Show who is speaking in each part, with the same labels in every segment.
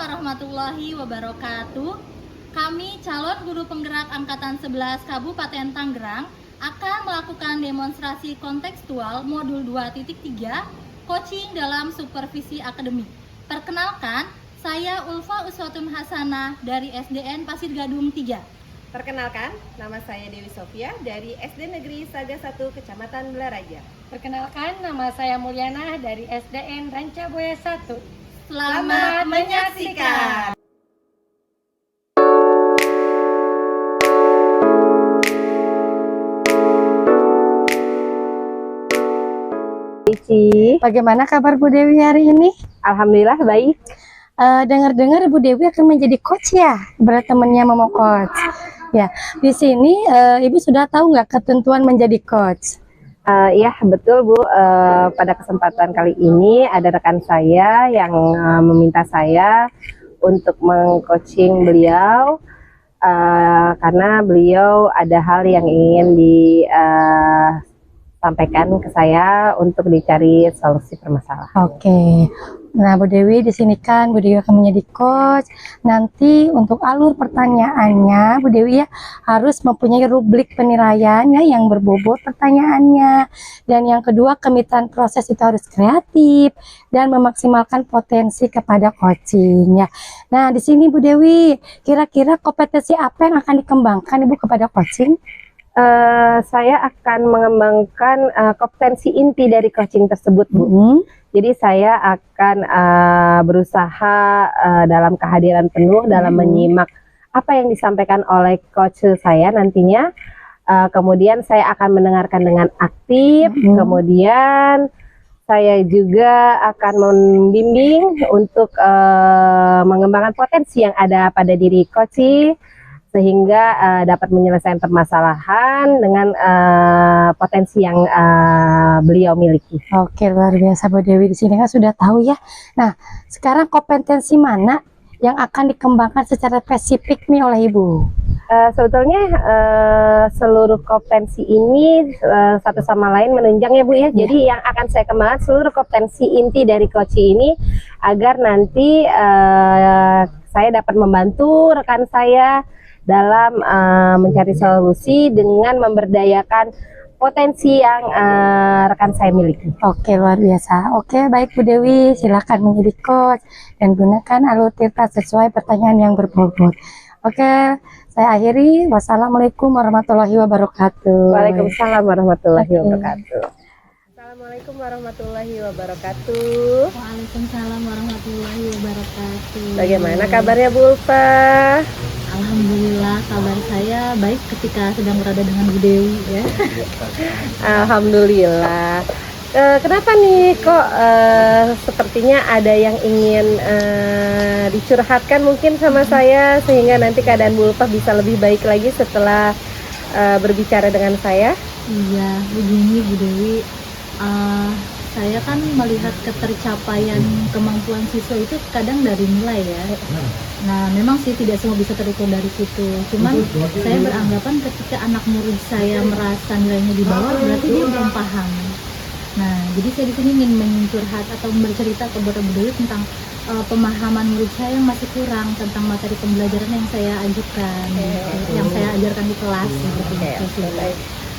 Speaker 1: warahmatullahi wabarakatuh. Kami calon guru penggerak Angkatan 11 Kabupaten Tangerang akan melakukan demonstrasi kontekstual modul 2.3 coaching dalam supervisi akademik. Perkenalkan, saya Ulfa Uswatun Hasanah dari SDN Pasir Gadung 3.
Speaker 2: Perkenalkan, nama saya Dewi Sofia dari SD Negeri Saga 1 Kecamatan Belaraja.
Speaker 3: Perkenalkan, nama saya Mulyana dari SDN Rancaboya 1.
Speaker 1: Selamat menyaksikan.
Speaker 3: Bagaimana kabar Bu Dewi hari ini?
Speaker 2: Alhamdulillah baik.
Speaker 3: Dengar-dengar Bu Dewi akan menjadi coach ya, bertemannya Momo Coach. Ya, di sini Ibu sudah tahu nggak ketentuan menjadi coach?
Speaker 2: Ya betul Bu, pada kesempatan kali ini ada rekan saya yang meminta saya untuk mengcoaching beliau karena beliau ada hal yang ingin disampaikan ke saya untuk dicari solusi permasalahan.
Speaker 3: Oke. Nah, Bu Dewi di sini kan Bu Dewi akan menjadi coach. Nanti untuk alur pertanyaannya Bu Dewi ya harus mempunyai rubrik penilaian ya yang berbobot pertanyaannya. Dan yang kedua, kemitraan proses itu harus kreatif dan memaksimalkan potensi kepada coaching ya. Nah, di sini Bu Dewi, kira-kira kompetensi apa yang akan dikembangkan Ibu kepada coaching?
Speaker 2: Saya akan mengembangkan kompetensi inti dari coaching tersebut, Bu. Jadi saya akan berusaha dalam kehadiran penuh dalam menyimak apa yang disampaikan oleh coach saya nantinya. Kemudian saya akan mendengarkan dengan aktif. Kemudian saya juga akan membimbing untuk mengembangkan potensi yang ada pada diri coach sehingga dapat menyelesaikan permasalahan dengan potensi yang beliau miliki.
Speaker 3: Oke, luar biasa Bu Dewi, di sini kan sudah tahu ya. Nah, sekarang kompetensi mana yang akan dikembangkan secara spesifik nih oleh Ibu?
Speaker 2: Sebetulnya seluruh kompetensi ini satu sama lain menunjang ya Bu ya. Jadi yang akan saya kembangkan seluruh kompetensi inti dari coach ini agar nanti saya dapat membantu rekan saya dalam mencari solusi dengan memberdayakan potensi yang rekan saya miliki.
Speaker 3: Oke, luar biasa. Oke, baik Bu Dewi, silakan menjadi coach dan gunakan alur cerita sesuai pertanyaan yang berbobot. Oke, saya akhiri. Wassalamualaikum warahmatullahi wabarakatuh.
Speaker 2: Waalaikumsalam warahmatullahi wabarakatuh. Assalamualaikum warahmatullahi wabarakatuh.
Speaker 1: Waalaikumsalam warahmatullahi wabarakatuh.
Speaker 2: Bagaimana kabarnya Bu Ulfa?
Speaker 1: Alhamdulillah, kabar saya baik ketika sedang berada dengan Bu Dewi ya.
Speaker 2: Alhamdulillah. Kenapa nih kok sepertinya ada yang ingin dicurhatkan mungkin sama saya sehingga nanti keadaan Bu Ulfa bisa lebih baik lagi setelah berbicara dengan saya?
Speaker 1: Iya, begini Bu Dewi, saya kan melihat ketercapaian kemampuan siswa itu kadang dari nilai ya. Nah, memang sih tidak semua bisa terukur dari situ. Cuman saya beranggapan ketika anak murid saya merasa nilainya di bawah, berarti dia belum paham. Nah, jadi saya di sini ingin mencurhat atau bercerita kepada Bu Dewi tentang pemahaman murid saya yang masih kurang tentang materi pembelajaran yang saya ajukan, yang saya ajarkan di kelas.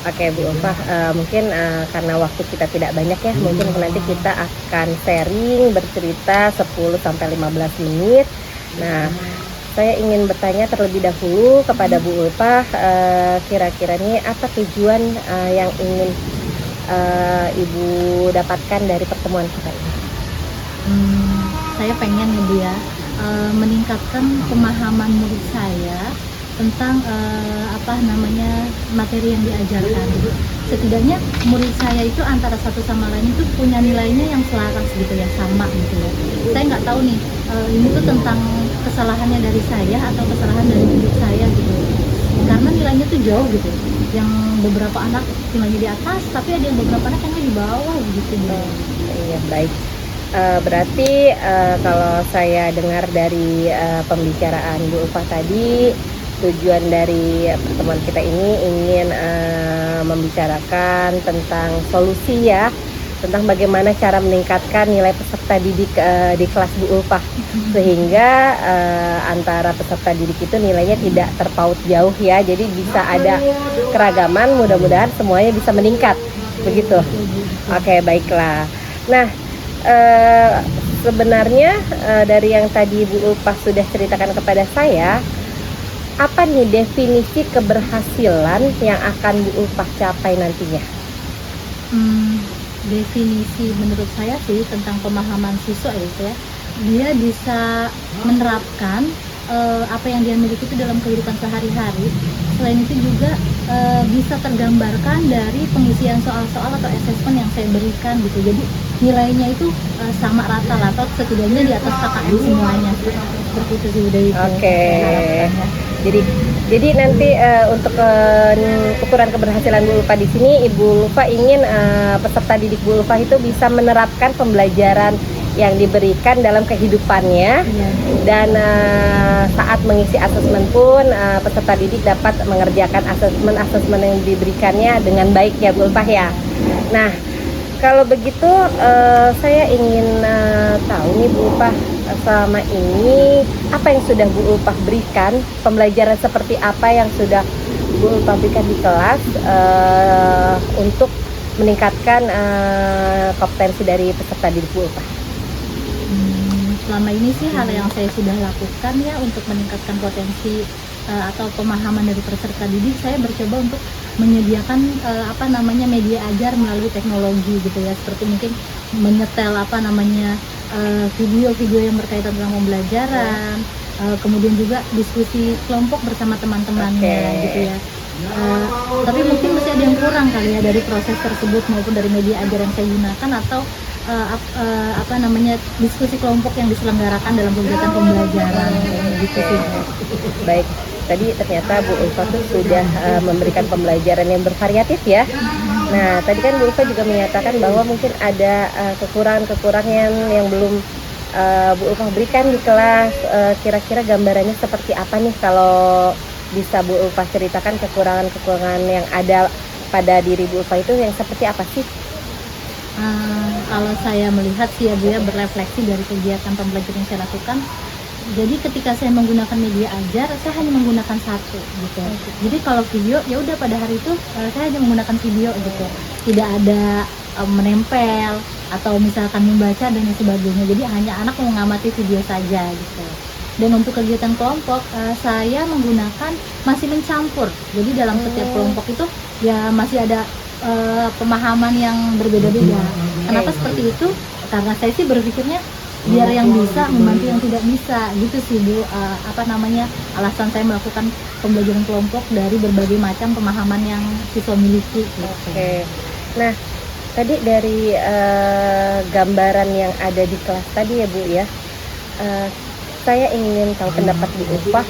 Speaker 2: Oke Bu Ulfa, mungkin karena waktu kita tidak banyak ya, mungkin nanti kita akan sharing bercerita 10-15 menit. Nah, saya ingin bertanya terlebih dahulu kepada Bu Ulfa, kira-kira ini apa tujuan yang ingin Ibu dapatkan dari pertemuan kita ini?
Speaker 1: Saya pengen ya Bu ya, meningkatkan pemahaman murid saya tentang materi yang diajarkan. Setidaknya murid saya itu antara satu sama lain itu punya nilainya yang selaras gitu ya, sama gitu ya. Saya nggak tahu nih ini tuh tentang kesalahannya dari saya atau kesalahan dari murid saya gitu. Karena nilainya tuh jauh gitu. Yang beberapa anak nilainya di atas, tapi ada yang beberapa anak yang di bawah gitu.
Speaker 2: Iya, baik. Berarti kalau saya dengar dari pembicaraan Bu Ulfa tadi, tujuan dari pertemuan kita ini ingin membicarakan tentang solusi ya tentang bagaimana cara meningkatkan nilai peserta didik di kelas Bu Ulfah, sehingga antara peserta didik itu nilainya tidak terpaut jauh ya, jadi bisa ada keragaman, mudah-mudahan semuanya bisa meningkat begitu. Oke, baiklah. Nah, sebenarnya dari yang tadi Bu Ulfah sudah ceritakan kepada saya, apa nih definisi keberhasilan yang akan Bu Ulfah capai nantinya?
Speaker 1: Definisi menurut saya sih tentang pemahaman siswa itu ya, dia bisa menerapkan apa yang dia miliki itu dalam kehidupan sehari-hari. Selain itu juga bisa tergambarkan dari pengisian soal-soal atau asesmen yang saya berikan gitu. Jadi nilainya itu sama rata lah, atau setidaknya di atas KKM semuanya. Seperti itu sih udah itu.
Speaker 2: Oke. Jadi nanti untuk ukuran keberhasilan Bu Ulfah di sini, Ibu Ulfah ingin peserta didik Bu Ulfah itu bisa menerapkan pembelajaran yang diberikan dalam kehidupannya, dan saat mengisi asesmen pun peserta didik dapat mengerjakan asesmen yang diberikannya dengan baik ya Bu Ulfah ya. Nah, kalau begitu saya ingin tahu nih Bu Ulfah, selama ini apa yang sudah Bu Ulfah berikan, pembelajaran seperti apa yang sudah Bu Ulfah berikan di kelas untuk meningkatkan kompetensi dari peserta didik Bu Ulfah?
Speaker 1: Selama ini sih hal yang saya sudah lakukan ya untuk meningkatkan potensi atau pemahaman dari peserta didik, saya bercoba untuk menyediakan media ajar melalui teknologi gitu ya, seperti mungkin menyetel video-video yang berkaitan dengan pembelajaran, kemudian juga diskusi kelompok bersama teman-temannya gitu ya. Tapi mungkin masih ada yang kurang kali ya dari proses tersebut maupun dari media ajar yang saya gunakan, atau diskusi kelompok yang diselenggarakan dalam kegiatan pembelajaran gitu sih.
Speaker 2: Baik, tadi ternyata Bu Ulfah sudah memberikan pembelajaran yang bervariatif ya. Nah, tadi kan Bu Ulfah juga menyatakan bahwa mungkin ada kekurangan-kekurangan yang belum Bu Ulfah berikan di kelas. Kira-kira gambarannya seperti apa nih, kalau bisa Bu Ulfah ceritakan kekurangan-kekurangan yang ada pada diri Bu Ulfah itu yang seperti apa sih?
Speaker 1: Kalau saya melihat sih ya Bu ya, berefleksi dari kegiatan pembelajaran yang saya lakukan, jadi ketika saya menggunakan media ajar, saya hanya menggunakan satu gitu. Jadi kalau video, ya udah pada hari itu saya hanya menggunakan video gitu, tidak ada menempel atau misalkan membaca dan sebagainya. Jadi hanya anak mengamati video saja gitu. Dan untuk kegiatan kelompok, saya menggunakan masih mencampur. Jadi dalam setiap kelompok itu ya masih ada pemahaman yang berbeda-beda. Kenapa seperti itu? Karena saya sih berpikirnya biar yang bisa membantu yang tidak bisa gitu sih Bu. Alasan saya melakukan pembelajaran kelompok dari berbagai macam pemahaman yang siswa miliki gitu.
Speaker 2: Oke. Nah, tadi dari gambaran yang ada di kelas tadi ya Bu ya, saya ingin tahu pendapat Bu Ulfah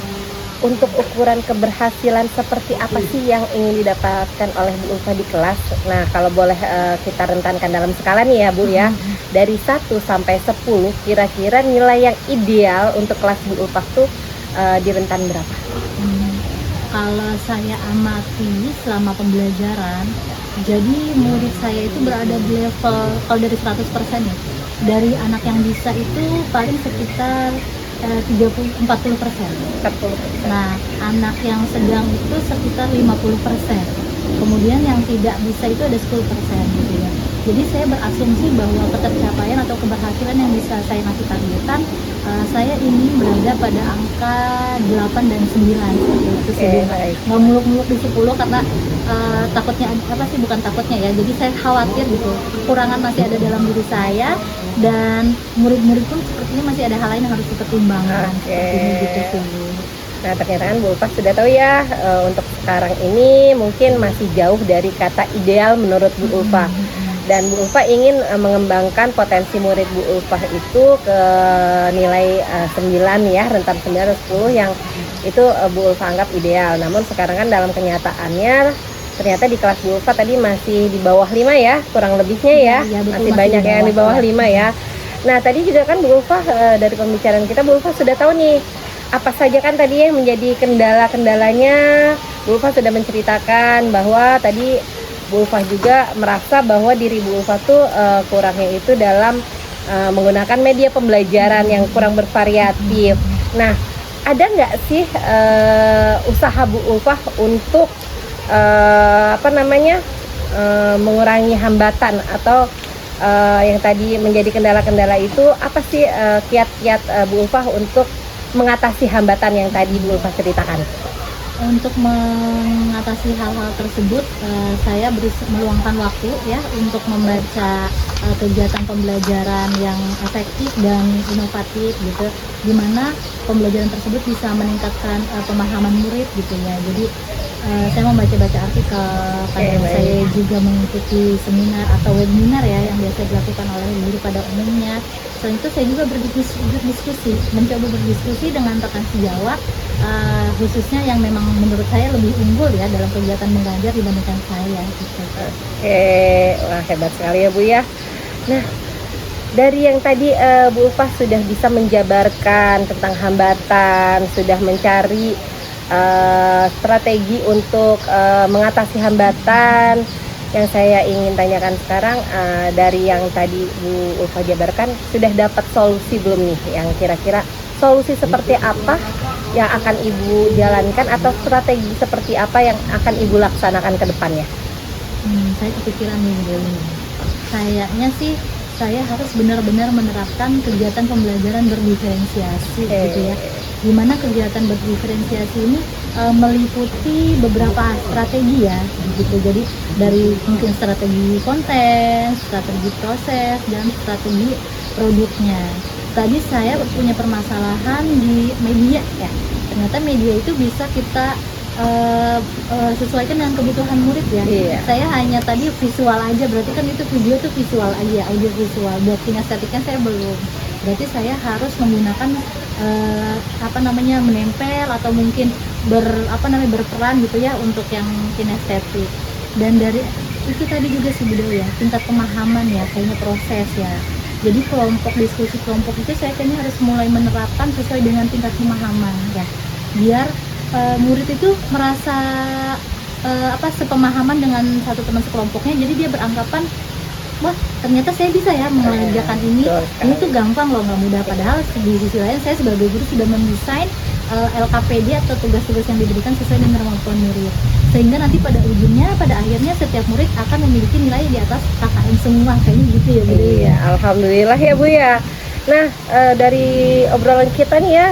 Speaker 2: untuk ukuran keberhasilan seperti apa sih yang ingin didapatkan oleh Bu Ulfah di kelas. Nah, kalau boleh kita rentankan dalam skala nih ya Bu ya, dari 1 sampai 10 kira-kira nilai yang ideal untuk kelas Bu Ulfah tuh di rentan berapa?
Speaker 1: Kalau saya amati selama pembelajaran, jadi murid saya itu berada di level, kalau dari 100% ya, dari anak yang bisa itu paling sekitar 40%. Nah, anak yang sedang itu sekitar 50%. Kemudian yang tidak bisa itu ada 10% gitu ya. Jadi saya berasumsi bahwa ketercapaian atau keberhasilan yang bisa saya kasih targetan, saya ingin berada pada angka 8 dan 9 itu sih. Nggak muluk-muluk di 10 karena takutnya bukan takutnya ya. Jadi saya khawatir gitu, kekurangan masih ada dalam diri saya, dan murid-murid pun sepertinya masih ada hal lain yang harus dipertimbangkan. Gitu sih.
Speaker 2: Nah, ternyata kan Bu Ulfah sudah tahu ya, untuk sekarang ini mungkin masih jauh dari kata ideal menurut Bu Ulfah. Dan Bu Ulfah ingin mengembangkan potensi murid Bu Ulfah itu ke nilai 9 ya, rentan 9 atau 10 yang itu Bu Ulfah anggap ideal. Namun sekarang kan dalam kenyataannya ternyata di kelas Bu Ulfah tadi masih di bawah 5 ya, kurang lebihnya ya,
Speaker 1: betul,
Speaker 2: masih banyak yang di bawah 5 ya. Nah, tadi juga kan Bu Ulfah dari pembicaraan kita, Bu Ulfah sudah tahu nih apa saja kan tadi yang menjadi kendala-kendalanya. Bu Ulfah sudah menceritakan bahwa tadi Bu Ulfah juga merasa bahwa diri Bu Ulfah tuh kurangnya itu dalam menggunakan media pembelajaran yang kurang bervariatif. Nah, ada nggak sih usaha Bu Ulfah untuk mengurangi hambatan atau yang tadi menjadi kendala-kendala itu, apa sih kiat-kiat Bu Ulfah untuk mengatasi hambatan yang tadi Bu Ulfah ceritakan?
Speaker 1: Untuk mengatasi hal-hal tersebut, saya meluangkan waktu ya untuk membaca kegiatan pembelajaran yang efektif dan inovatif gitu, di mana pembelajaran tersebut bisa meningkatkan pemahaman murid gitu ya. Jadi saya membaca-baca artikel, kadang saya juga mengikuti seminar atau webinar ya yang biasa dilakukan oleh guru pada umumnya. Selain itu saya juga berdiskusi, mencoba berdiskusi dengan rekan sejawat, khususnya yang memang menurut saya lebih unggul ya dalam kegiatan mengajar dibandingkan saya gitu.
Speaker 2: Oke, wah hebat sekali ya Bu ya. Nah, dari yang tadi Bu Ulfah sudah bisa menjabarkan tentang hambatan, sudah mencari strategi untuk mengatasi hambatan. Yang saya ingin tanyakan sekarang, dari yang tadi Bu Ulfah jabarkan, sudah dapat solusi belum nih? Yang kira-kira solusi seperti apa yang akan Ibu jalankan, atau strategi seperti apa yang akan Ibu laksanakan ke depannya?
Speaker 1: Saya kepikiran nih Bu Dewi. Kayaknya sih saya harus benar-benar menerapkan kegiatan pembelajaran berdiferensiasi gitu ya. Dimana kegiatan berdiferensiasi ini meliputi beberapa strategi ya gitu. Jadi dari mungkin strategi konten, strategi proses, dan strategi produknya. Tadi saya punya permasalahan di media ya. Ternyata media itu bisa kita sesuaikan dengan kebutuhan murid ya. Saya hanya tadi visual aja, berarti kan itu video tuh visual aja, audio visual. Buat kinestetiknya saya belum. Berarti saya harus menggunakan menempel atau mungkin berperan gitu ya untuk yang kinestetik. Dan dari itu tadi juga sih budaya, tingkat pemahaman ya, kayaknya proses ya. Jadi diskusi kelompok itu saya kayaknya harus mulai menerapkan sesuai dengan tingkat pemahaman ya. Biar murid itu merasa sepemahaman dengan satu teman sekelompoknya, jadi dia beranggapan wah ternyata saya bisa ya mengerjakan ini tuh gampang loh, nggak mudah. Padahal di sisi lain saya sebagai guru sudah mendesain LKPD atau tugas-tugas yang diberikan sesuai dengan kemampuan murid, sehingga nanti pada ujungnya, pada akhirnya setiap murid akan memiliki nilai di atas KKM semua, kayaknya gitu ya Bu.
Speaker 2: Iya, alhamdulillah ya Bu ya. Nah, dari obrolan kita nih ya,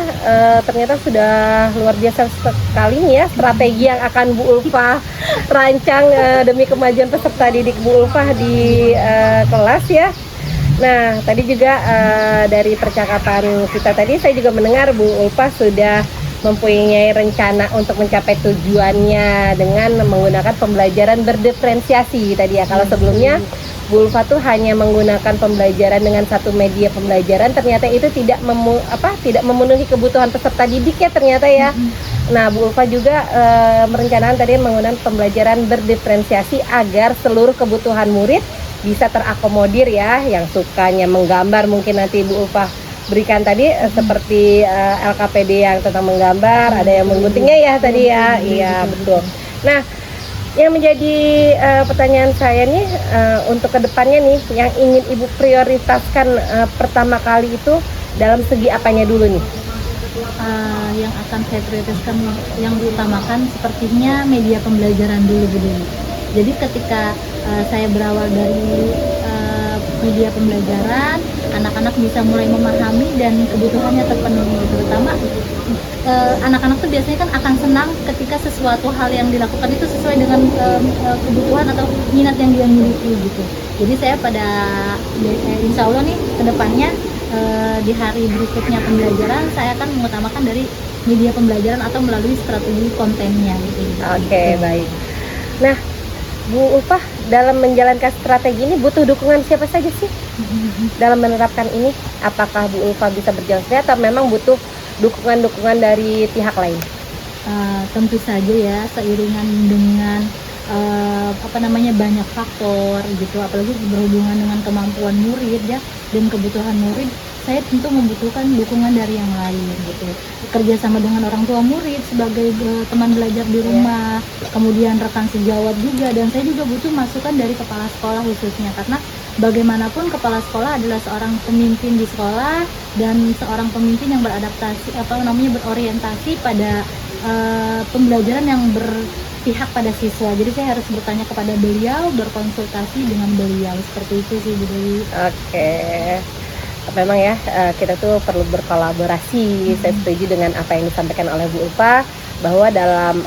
Speaker 2: ternyata sudah luar biasa sekali nih ya strategi yang akan Bu Ulfah rancang demi kemajuan peserta didik Bu Ulfah di kelas ya. Nah, tadi juga dari percakapan kita tadi, saya juga mendengar Bu Ulfah sudah mempunyai rencana untuk mencapai tujuannya dengan menggunakan pembelajaran berdiferensiasi tadi ya. Kalau sebelumnya Bu Ulfah tuh hanya menggunakan pembelajaran dengan satu media pembelajaran, ternyata itu tidak memenuhi kebutuhan peserta didik ya ternyata ya. Nah, Bu Ulfah juga merencanakan tadi menggunakan pembelajaran berdiferensiasi agar seluruh kebutuhan murid bisa terakomodir ya. Yang sukanya menggambar mungkin nanti Bu Ulfah berikan tadi seperti LKPD yang tentang menggambar, ada yang mengguntingnya ya tadi ya. Iya, betul. Nah, yang menjadi pertanyaan saya nih untuk kedepannya nih, yang ingin Ibu prioritaskan pertama kali itu dalam segi apanya dulu nih?
Speaker 1: Yang akan saya prioritaskan, yang diutamakan sepertinya media pembelajaran dulu Bu Dewi. Jadi ketika saya berawal dari media pembelajaran, anak-anak bisa mulai memahami dan kebutuhannya terpenuhi. Terutama anak-anak tuh biasanya kan akan senang ketika sesuatu hal yang dilakukan itu sesuai dengan kebutuhan atau minat yang dia miliki gitu. Jadi saya insya Allah nih kedepannya di hari berikutnya pembelajaran saya akan mengutamakan dari media pembelajaran atau melalui strategi kontennya gitu.
Speaker 2: Oke, baik. Nah, Bu Ulfah dalam menjalankan strategi ini butuh dukungan siapa saja sih dalam menerapkan ini? Apakah Bu Ulfah bisa berjalan sendiri atau memang butuh dukungan dari pihak lain?
Speaker 1: Tentu saja ya, seiringan dengan banyak faktor gitu, apalagi berhubungan dengan kemampuan murid ya dan kebutuhan murid. Saya tentu membutuhkan dukungan dari yang lain gitu, kerjasama dengan orang tua murid sebagai teman belajar di rumah, kemudian rekan sejawat juga, dan saya juga butuh masukan dari kepala sekolah khususnya, karena bagaimanapun kepala sekolah adalah seorang pemimpin di sekolah dan seorang pemimpin yang berorientasi pada pembelajaran yang berpihak pada siswa. Jadi saya harus bertanya kepada beliau, berkonsultasi dengan beliau, seperti itu sih Bu Dewi.
Speaker 2: Oke. Memang ya, kita tuh perlu berkolaborasi. Saya setuju dengan apa yang disampaikan oleh Bu Ulfa, bahwa dalam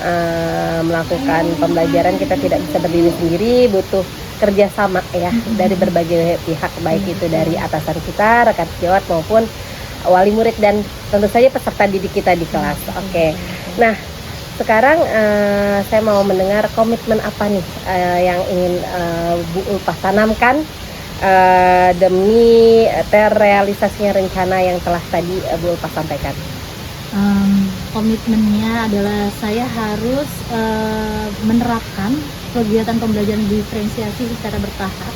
Speaker 2: melakukan pembelajaran kita tidak bisa berdiri sendiri, butuh kerjasama ya dari berbagai pihak, baik itu dari atasan kita, rekan sejawat maupun wali murid, dan tentu saja peserta didik kita di kelas. Oke. Nah, sekarang saya mau mendengar komitmen apa nih yang ingin Bu Ulfa tanamkan demi terrealisasinya rencana yang telah tadi Bu Ulfa sampaikan.
Speaker 1: Komitmennya adalah saya harus menerapkan kegiatan pembelajaran diferensiasi secara bertahap,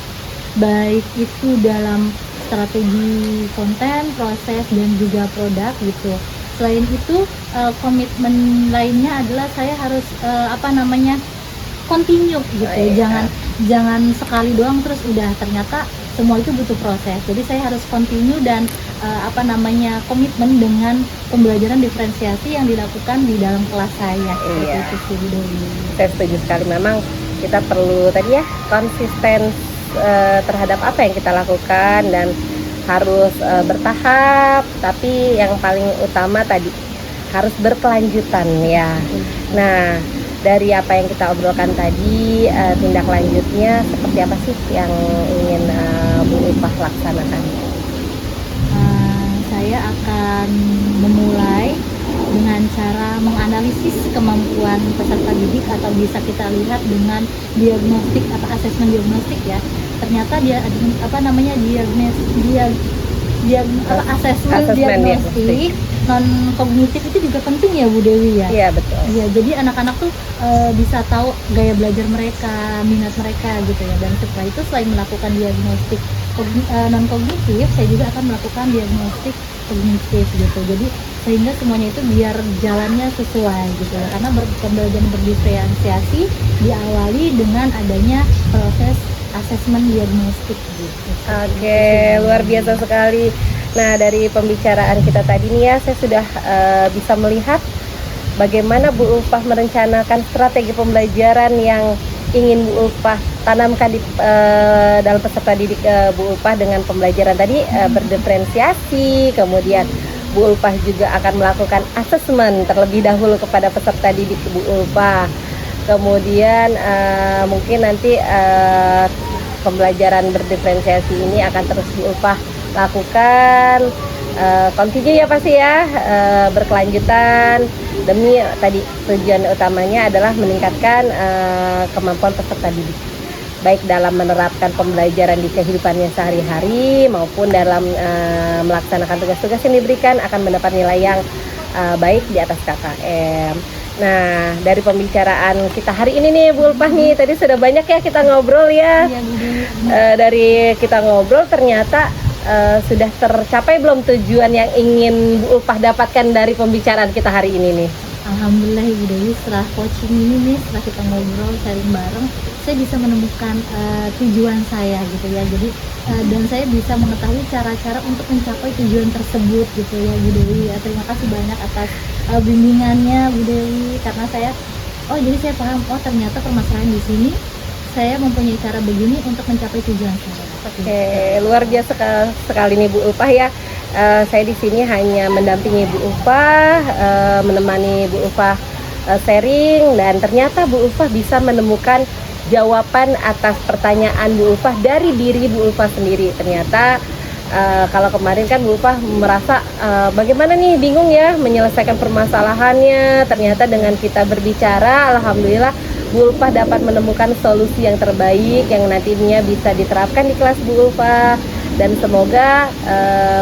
Speaker 1: baik itu dalam strategi konten, proses, dan juga produk gitu. Selain itu, komitmen lainnya adalah saya harus continue gitu. Jangan sekali doang terus udah, ternyata semua itu butuh proses. Jadi saya harus continue dan komitmen dengan pembelajaran diferensiasi yang dilakukan di dalam kelas saya.
Speaker 2: Iya.
Speaker 1: Itu sih Bu Dewi.
Speaker 2: Saya setuju sekali, memang kita perlu tadi ya konsisten terhadap apa yang kita lakukan, dan harus bertahap, tapi yang paling utama tadi harus berkelanjutan ya. Nah, dari apa yang kita obrolkan tadi, tindak lanjutnya seperti apa sih yang ingin Bu Ulfa laksanakan?
Speaker 1: Saya akan memulai dengan cara menganalisis kemampuan peserta didik, atau bisa kita lihat dengan diagnostik atau asesmen diagnostik ya. Ternyata asesmen diagnostik non kognitif itu juga penting ya Bu Dewi ya.
Speaker 2: Iya betul.
Speaker 1: Iya, jadi anak-anak tuh bisa tahu gaya belajar mereka, minat mereka gitu ya. Dan setelah itu, selain melakukan diagnostik non kognitif, saya juga akan melakukan diagnostik kognitif gitu. Jadi sehingga semuanya itu biar jalannya sesuai gitu ya. Karena pembelajaran berdiferensiasi diawali dengan adanya proses asesmen diagnostik gitu.
Speaker 2: Oke, luar biasa sekali. Nah, dari pembicaraan kita tadi nih ya, saya sudah bisa melihat bagaimana Bu Ulfa merencanakan strategi pembelajaran yang ingin Bu Ulfa tanamkan di dalam peserta didik Bu Ulfa dengan pembelajaran tadi berdiferensiasi. Kemudian Bu Ulfa juga akan melakukan asesmen terlebih dahulu kepada peserta didik Bu Ulfa. Kemudian mungkin nanti pembelajaran berdiferensiasi ini akan terus Bu Ulfa lakukan, continue ya pasti ya, berkelanjutan, demi tadi tujuan utamanya adalah meningkatkan kemampuan peserta didik, baik dalam menerapkan pembelajaran di kehidupannya sehari-hari maupun dalam melaksanakan tugas-tugas yang diberikan akan mendapat nilai yang baik di atas KKM. Nah, dari pembicaraan kita hari ini nih Bu Ulfa nih, tadi sudah banyak ya kita ngobrol ya. Dari kita ngobrol ternyata sudah tercapai belum tujuan yang ingin Bu Ulfa dapatkan dari pembicaraan kita hari ini nih?
Speaker 1: Alhamdulillah Ibu Dewi, setelah coaching ini nih, setelah kita ngobrol sharing bareng, saya bisa menemukan tujuan saya gitu ya. Jadi dan saya bisa mengetahui cara-cara untuk mencapai tujuan tersebut gitu ya Bu Dewi ya. Terima kasih banyak atas bimbingannya Bu Dewi, karena jadi saya paham, ternyata permasalahan di sini saya mempunyai cara begini untuk mencapai tujuan saya.
Speaker 2: Oke, luar biasa sekali nih Bu Ulfa ya. Saya di sini hanya mendampingi Bu Ulfa, menemani Bu Ulfa sharing, dan ternyata Bu Ulfa bisa menemukan jawaban atas pertanyaan Bu Ulfa dari diri Bu Ulfa sendiri. Ternyata kalau kemarin kan Bu Ulfa merasa bagaimana nih, bingung ya menyelesaikan permasalahannya. Ternyata dengan kita berbicara, alhamdulillah Bu Ulfa dapat menemukan solusi yang terbaik yang nantinya bisa diterapkan di kelas Bu Ulfa. Dan semoga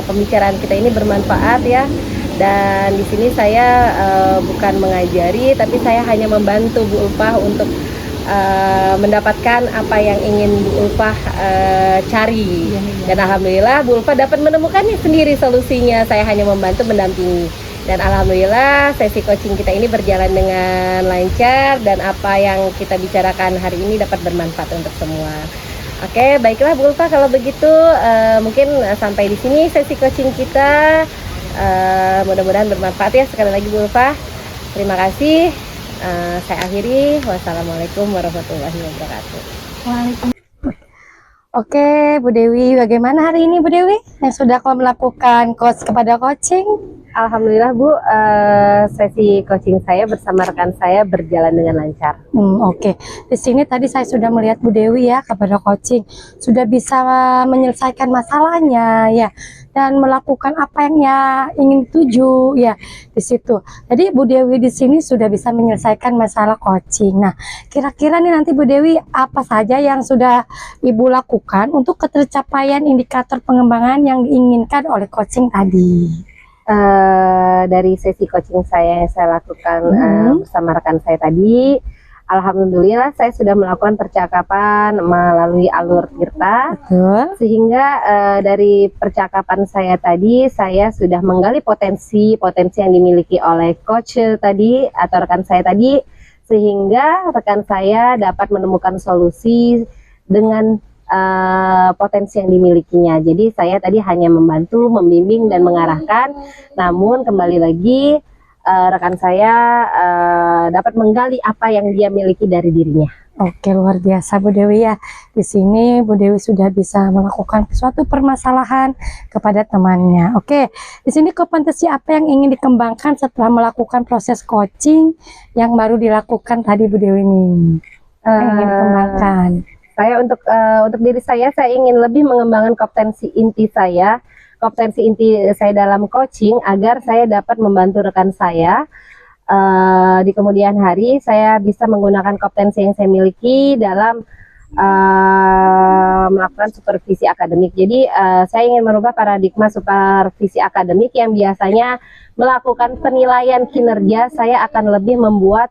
Speaker 2: pembicaraan kita ini bermanfaat ya. Dan di sini saya bukan mengajari, tapi saya hanya membantu Bu Ulfa untuk mendapatkan apa yang ingin Bu Ulfah cari. Dan alhamdulillah Bu Ulfah dapat menemukannya sendiri solusinya. Saya hanya membantu mendampingi. Dan alhamdulillah sesi coaching kita ini berjalan dengan lancar dan apa yang kita bicarakan hari ini dapat bermanfaat untuk semua. Oke, baiklah Bu Ulfah, kalau begitu mungkin sampai di sini sesi coaching kita. Mudah-mudahan bermanfaat ya. Sekali lagi Bu Ulfah, terima kasih. Saya akhiri. Wassalamualaikum warahmatullahi wabarakatuh.
Speaker 3: Oke, Bu Dewi, bagaimana hari ini Bu Dewi yang sudah melakukan coach kepada coaching?
Speaker 2: Alhamdulillah Bu, sesi coaching saya bersama rekan saya berjalan dengan lancar.
Speaker 3: Oke. Di sini tadi saya sudah melihat Bu Dewi ya kepada coaching sudah bisa menyelesaikan masalahnya ya dan melakukan apa yang ya ingin tuju ya di situ. Jadi Bu Dewi di sini sudah bisa menyelesaikan masalah coaching. Nah, kira-kira nih nanti Bu Dewi apa saja yang sudah Ibu lakukan untuk ketercapaian indikator pengembangan yang diinginkan oleh coaching tadi?
Speaker 2: Dari sesi coaching saya yang saya lakukan bersama rekan saya tadi, alhamdulillah saya sudah melakukan percakapan melalui alur Tirta.
Speaker 3: Betul.
Speaker 2: Sehingga dari percakapan saya tadi, saya sudah menggali potensi yang dimiliki oleh coach tadi atau rekan saya tadi, sehingga rekan saya dapat menemukan solusi dengan potensi yang dimilikinya. Jadi saya tadi hanya membantu, membimbing dan mengarahkan. Namun kembali lagi rekan saya dapat menggali apa yang dia miliki dari dirinya.
Speaker 3: Oke, luar biasa Bu Dewi ya. Di sini Bu Dewi sudah bisa melakukan suatu permasalahan kepada temannya. Oke, di sini kompetensi apa yang ingin dikembangkan setelah melakukan proses coaching yang baru dilakukan tadi Bu Dewi ini? Yang ingin dikembangkan.
Speaker 2: Saya untuk diri saya ingin lebih mengembangkan kompetensi inti saya dalam coaching agar saya dapat membantu rekan saya di kemudian hari. Saya bisa menggunakan kompetensi yang saya miliki dalam melakukan supervisi akademik. Jadi saya ingin merubah paradigma supervisi akademik yang biasanya melakukan penilaian kinerja. Saya akan lebih membuat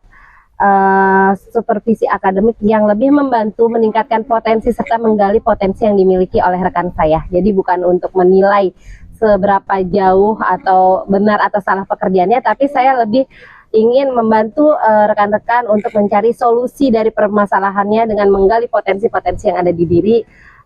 Speaker 2: supervisi akademik yang lebih membantu meningkatkan potensi serta menggali potensi yang dimiliki oleh rekan saya. Jadi bukan untuk menilai seberapa jauh atau benar atau salah pekerjaannya, tapi saya lebih ingin membantu rekan-rekan untuk mencari solusi dari permasalahannya dengan menggali potensi-potensi yang ada di diri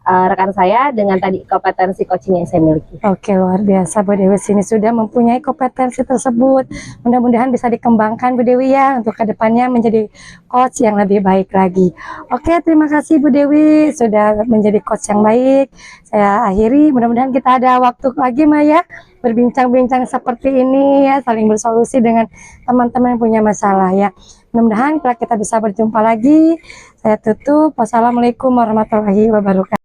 Speaker 2: rekan saya dengan tadi kompetensi coaching yang saya miliki.
Speaker 3: Oke, luar biasa Bu Dewi sini sudah mempunyai kompetensi tersebut. Mudah-mudahan bisa dikembangkan Bu Dewi ya untuk kedepannya menjadi coach yang lebih baik lagi. Oke, terima kasih Bu Dewi sudah menjadi coach yang baik. Saya akhiri, mudah-mudahan kita ada waktu lagi Maya berbincang-bincang seperti ini ya, saling bersolusi dengan teman-teman yang punya masalah ya. Mudah-mudahan kita bisa berjumpa lagi. Saya tutup. Wassalamualaikum warahmatullahi wabarakatuh.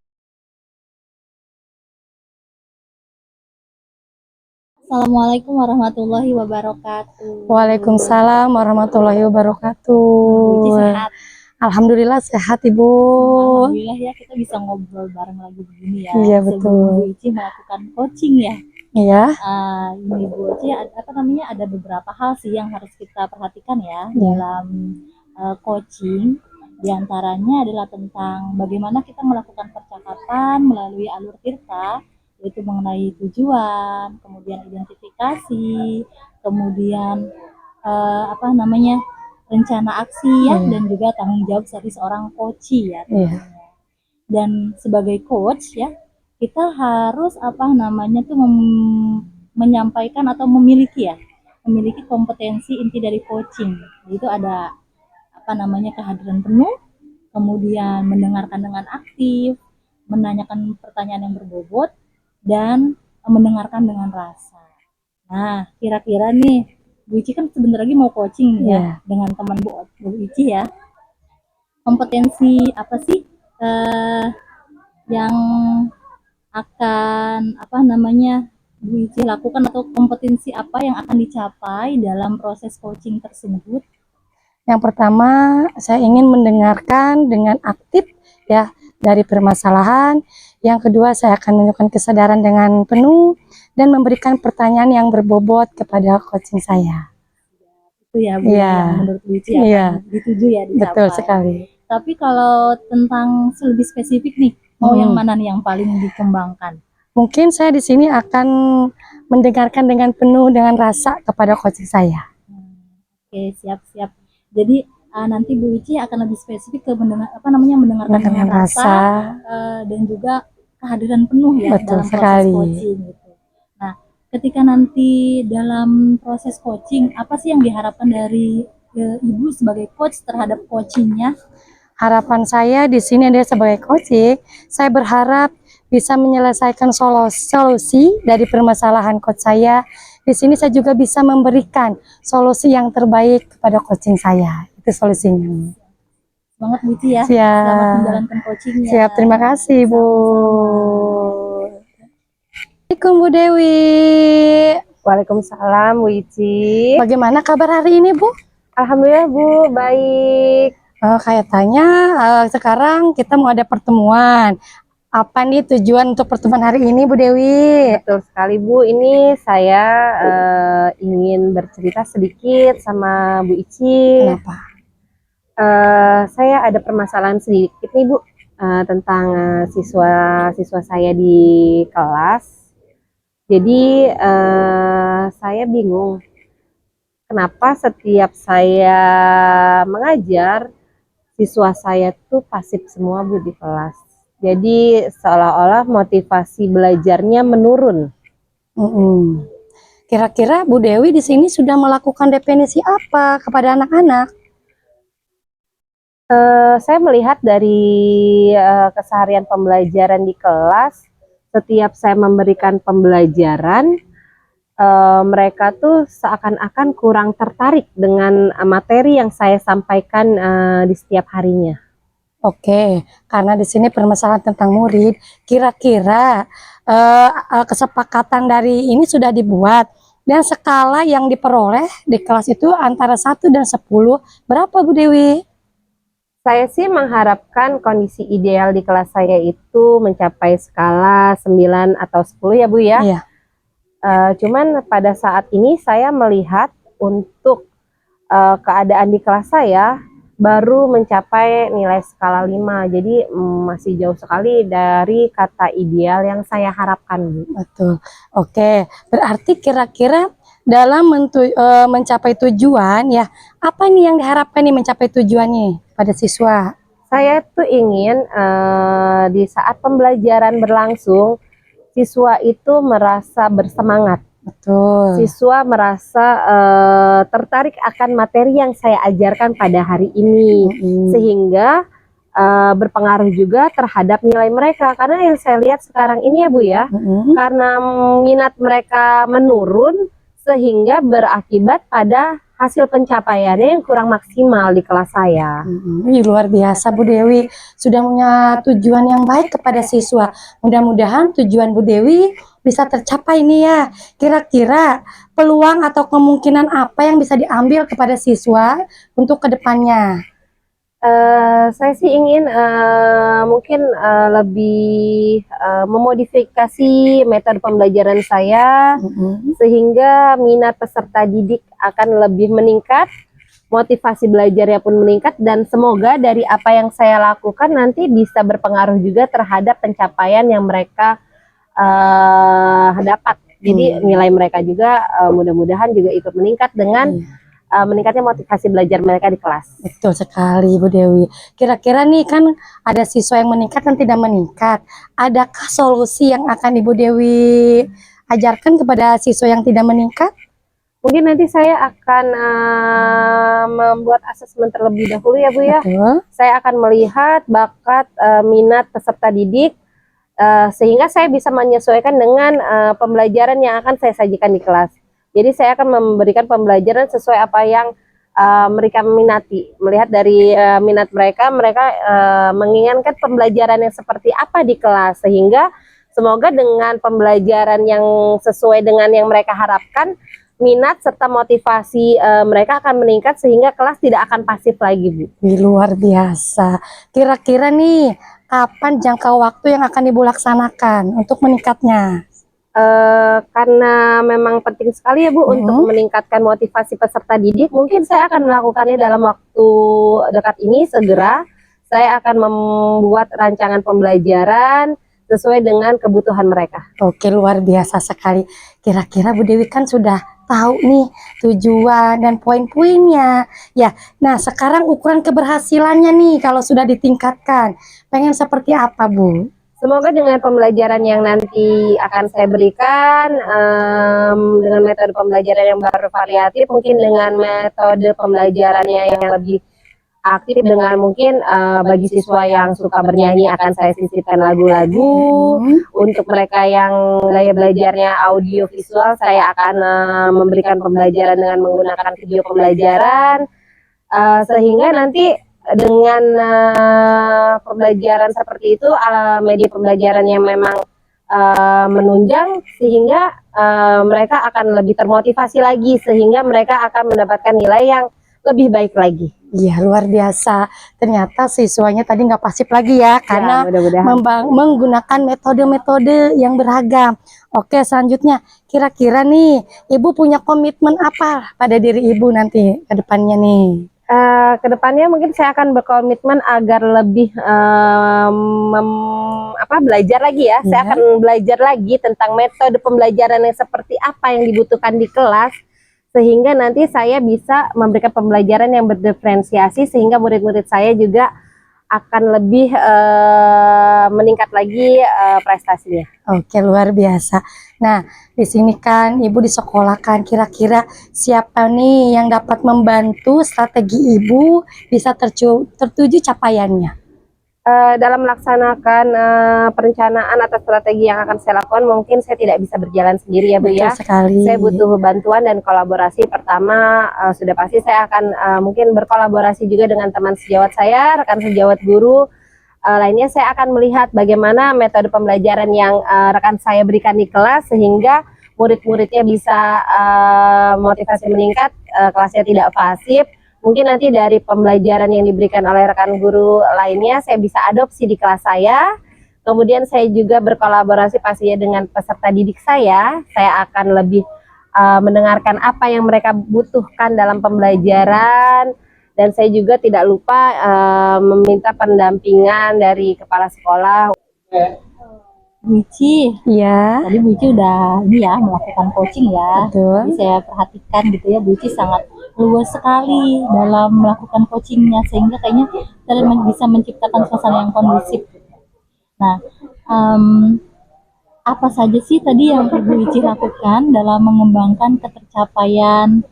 Speaker 1: Assalamualaikum warahmatullahi wabarakatuh.
Speaker 3: Waalaikumsalam warahmatullahi wabarakatuh.
Speaker 1: Ibu sehat?
Speaker 3: Alhamdulillah sehat Ibu.
Speaker 1: Alhamdulillah ya, kita bisa ngobrol bareng lagi begini ya.
Speaker 3: Iya,
Speaker 1: sebelum
Speaker 3: betul.
Speaker 1: Bu Ici melakukan coaching ya.
Speaker 3: Iya.
Speaker 1: Ini Bu Ici ada beberapa hal sih yang harus kita perhatikan ya
Speaker 3: Iya.
Speaker 1: dalam coaching. Di antaranya adalah tentang bagaimana kita melakukan percakapan melalui alur Tirta, yaitu mengenai tujuan, kemudian identifikasi, kemudian rencana aksi ya, dan juga tanggung jawab dari seorang coach ya tentunya. Dan sebagai coach ya, kita harus menyampaikan atau memiliki kompetensi inti dari coaching. Itu ada kehadiran penuh, kemudian mendengarkan dengan aktif, menanyakan pertanyaan yang berbobot, dan mendengarkan dengan rasa. Nah, kira-kira nih, Bu Ici kan sebentar lagi mau coaching ya dengan teman Bu Ici ya. Kompetensi apa sih yang akan Bu Ici lakukan, atau kompetensi apa yang akan dicapai dalam proses coaching tersebut?
Speaker 3: Yang pertama, saya ingin mendengarkan dengan aktif ya dari permasalahan. Yang kedua, saya akan menunjukkan kesadaran dengan penuh dan memberikan pertanyaan yang berbobot kepada coaching saya.
Speaker 1: Itu ya Bu,
Speaker 3: Iya.
Speaker 1: yang menurut Bu Ici akan dituju ya, dicapai.
Speaker 3: Betul sekali.
Speaker 1: Tapi kalau tentang lebih spesifik nih, mau yang mana nih yang paling dikembangkan?
Speaker 3: Mungkin saya di sini akan mendengarkan dengan penuh dengan rasa kepada coaching saya.
Speaker 1: Oke, siap-siap. Jadi nanti Bu Ici akan lebih spesifik ke mendengarkan dengan rasa dan juga kehadiran penuh ya
Speaker 3: Betul
Speaker 1: dalam proses
Speaker 3: sekali.
Speaker 1: coaching gitu. Nah, ketika nanti dalam proses coaching, apa sih yang diharapkan dari Ibu sebagai coach terhadap coachingnya?
Speaker 3: Harapan saya di sini adalah sebagai coaching, saya berharap bisa menyelesaikan solusi dari permasalahan coach saya. Di sini saya juga bisa memberikan solusi yang terbaik kepada coaching saya. Itu solusinya.
Speaker 1: Semangat Bu Ici ya.
Speaker 3: Siap.
Speaker 1: Selamat menjalankan coachingnya.
Speaker 3: Siap, terima kasih Bu. Assalamualaikum Bu Dewi.
Speaker 2: Waalaikumsalam Bu Ici.
Speaker 3: Bagaimana kabar hari ini Bu?
Speaker 2: Alhamdulillah Bu, baik.
Speaker 3: Kayaknya sekarang kita mau ada pertemuan. Apa nih tujuan untuk pertemuan hari ini Bu Dewi?
Speaker 2: Betul sekali Bu, ini saya ingin bercerita sedikit sama Bu Ici.
Speaker 3: Kenapa?
Speaker 2: Saya ada permasalahan sedikit nih Bu, tentang siswa-siswa saya di kelas. Jadi saya bingung, kenapa setiap saya mengajar, siswa saya tuh pasif semua Bu di kelas. Jadi seolah-olah motivasi belajarnya menurun.
Speaker 3: Kira-kira Bu Dewi di sini sudah melakukan definisi apa kepada anak-anak?
Speaker 2: Saya melihat dari keseharian pembelajaran di kelas, setiap saya memberikan pembelajaran, mereka tuh seakan-akan kurang tertarik dengan materi yang saya sampaikan di setiap harinya.
Speaker 3: Oke, karena di sini permasalahan tentang murid, kira-kira kesepakatan dari ini sudah dibuat dan skala yang diperoleh di kelas itu antara 1 dan 10 berapa Bu Dewi?
Speaker 2: Saya sih mengharapkan kondisi ideal di kelas saya itu mencapai skala 9 atau 10 ya Bu ya.
Speaker 3: Iya.
Speaker 2: Cuman pada saat ini saya melihat untuk keadaan di kelas saya baru mencapai nilai skala 5. Jadi masih jauh sekali dari kata ideal yang saya harapkan Bu.
Speaker 3: Betul. Oke, berarti kira-kira dalam mencapai tujuan ya, apa nih yang diharapkan nih mencapai tujuannya pada siswa?
Speaker 2: Saya tuh ingin di saat pembelajaran berlangsung, siswa itu merasa bersemangat.
Speaker 3: Betul.
Speaker 2: Siswa merasa tertarik akan materi yang saya ajarkan pada hari ini, sehingga berpengaruh juga terhadap nilai mereka. Karena yang saya lihat sekarang ini ya Bu ya, karena minat mereka menurun, sehingga berakibat pada hasil pencapaiannya yang kurang maksimal di kelas saya.
Speaker 3: Luar biasa Bu Dewi, sudah punya tujuan yang baik kepada siswa. Mudah-mudahan tujuan Bu Dewi bisa tercapai nih ya. Kira-kira peluang atau kemungkinan apa yang bisa diambil kepada siswa untuk kedepannya?
Speaker 2: Saya sih ingin mungkin lebih memodifikasi metode pembelajaran saya, sehingga minat peserta didik akan lebih meningkat, motivasi belajarnya pun meningkat, dan semoga dari apa yang saya lakukan nanti bisa berpengaruh juga terhadap pencapaian yang mereka dapat. Jadi nilai mereka juga mudah-mudahan juga ikut meningkat dengan meningkatnya motivasi belajar mereka di kelas.
Speaker 3: Betul sekali Bu Dewi. Kira-kira nih kan ada siswa yang meningkat dan tidak meningkat. Adakah solusi yang akan Ibu Dewi ajarkan kepada siswa yang tidak meningkat?
Speaker 2: Mungkin nanti saya akan membuat asesmen terlebih dahulu ya Bu ya.
Speaker 3: Betul.
Speaker 2: Saya akan melihat bakat minat peserta didik, sehingga saya bisa menyesuaikan dengan pembelajaran yang akan saya sajikan di kelas. Jadi saya akan memberikan pembelajaran sesuai apa yang mereka minati. Melihat dari minat mereka, mereka menginginkan pembelajaran yang seperti apa di kelas. Sehingga semoga dengan pembelajaran yang sesuai dengan yang mereka harapkan, minat serta motivasi mereka akan meningkat sehingga kelas tidak akan pasif lagi Bu.
Speaker 3: Luar biasa. Kira-kira nih, kapan jangka waktu yang akan Ibu laksanakan untuk meningkatnya?
Speaker 2: Karena memang penting sekali ya Bu untuk meningkatkan motivasi peserta didik, mungkin saya akan melakukannya dalam waktu dekat ini segera, saya akan membuat rancangan pembelajaran sesuai dengan kebutuhan mereka.
Speaker 3: Oke, luar biasa sekali. Kira-kira Bu Dewi kan sudah tahu nih tujuan dan poin-poinnya. Ya, nah sekarang ukuran keberhasilannya nih kalau sudah ditingkatkan. Pengen seperti apa, Bu?
Speaker 2: Semoga dengan pembelajaran yang nanti akan saya berikan, dengan metode pembelajaran yang bervariatif, mungkin dengan metode pembelajarannya yang lebih aktif, dengan mungkin bagi siswa yang suka bernyanyi akan saya sisipkan lagu-lagu. Untuk mereka yang gaya belajarnya audio visual, saya akan memberikan pembelajaran dengan menggunakan video pembelajaran, sehingga nanti dengan pembelajaran seperti itu, media pembelajaran yang memang menunjang, sehingga mereka akan lebih termotivasi lagi, sehingga mereka akan mendapatkan nilai yang lebih baik lagi.
Speaker 3: Iya, luar biasa. Ternyata siswanya tadi nggak pasif lagi ya, karena menggunakan metode-metode yang beragam. Oke, selanjutnya kira-kira nih, Ibu punya komitmen apa pada diri Ibu nanti ke depannya nih?
Speaker 2: Kedepannya mungkin saya akan berkomitmen agar lebih belajar lagi ya. Saya akan belajar lagi tentang metode pembelajaran yang seperti apa yang dibutuhkan di kelas, sehingga nanti saya bisa memberikan pembelajaran yang berdiferensiasi, sehingga murid-murid saya juga akan lebih meningkat lagi prestasinya.
Speaker 3: Oke, luar biasa. Nah, di sini kan Ibu disekolahkan, kira-kira siapa nih yang dapat membantu strategi Ibu bisa tertuju capaiannya?
Speaker 2: Dalam melaksanakan perencanaan atau strategi yang akan saya lakukan, mungkin saya tidak bisa berjalan sendiri ya Bu ya.
Speaker 3: Betul sekali.
Speaker 2: Saya butuh bantuan dan kolaborasi. Pertama, sudah pasti saya akan mungkin berkolaborasi juga dengan teman sejawat saya, rekan sejawat guru. Lainnya saya akan melihat bagaimana metode pembelajaran yang rekan saya berikan di kelas, sehingga murid-muridnya bisa motivasi meningkat, kelasnya tidak pasif. Mungkin nanti dari pembelajaran yang diberikan oleh rekan guru lainnya saya bisa adopsi di kelas saya. Kemudian saya juga berkolaborasi pastinya dengan peserta didik saya. Saya akan lebih mendengarkan apa yang mereka butuhkan dalam pembelajaran. Dan saya juga tidak lupa meminta pendampingan dari kepala sekolah.
Speaker 1: Bu Ici,
Speaker 3: Iya,
Speaker 1: tadi Bu Ici udah ini ya melakukan coaching ya.
Speaker 3: betul.
Speaker 1: Jadi saya perhatikan gitu ya, Bu Ici sangat luas sekali dalam melakukan coachingnya, sehingga kayaknya kita bisa menciptakan suasana yang kondusif. Nah, apa saja sih tadi yang Ibu Ici lakukan dalam mengembangkan ketercapaian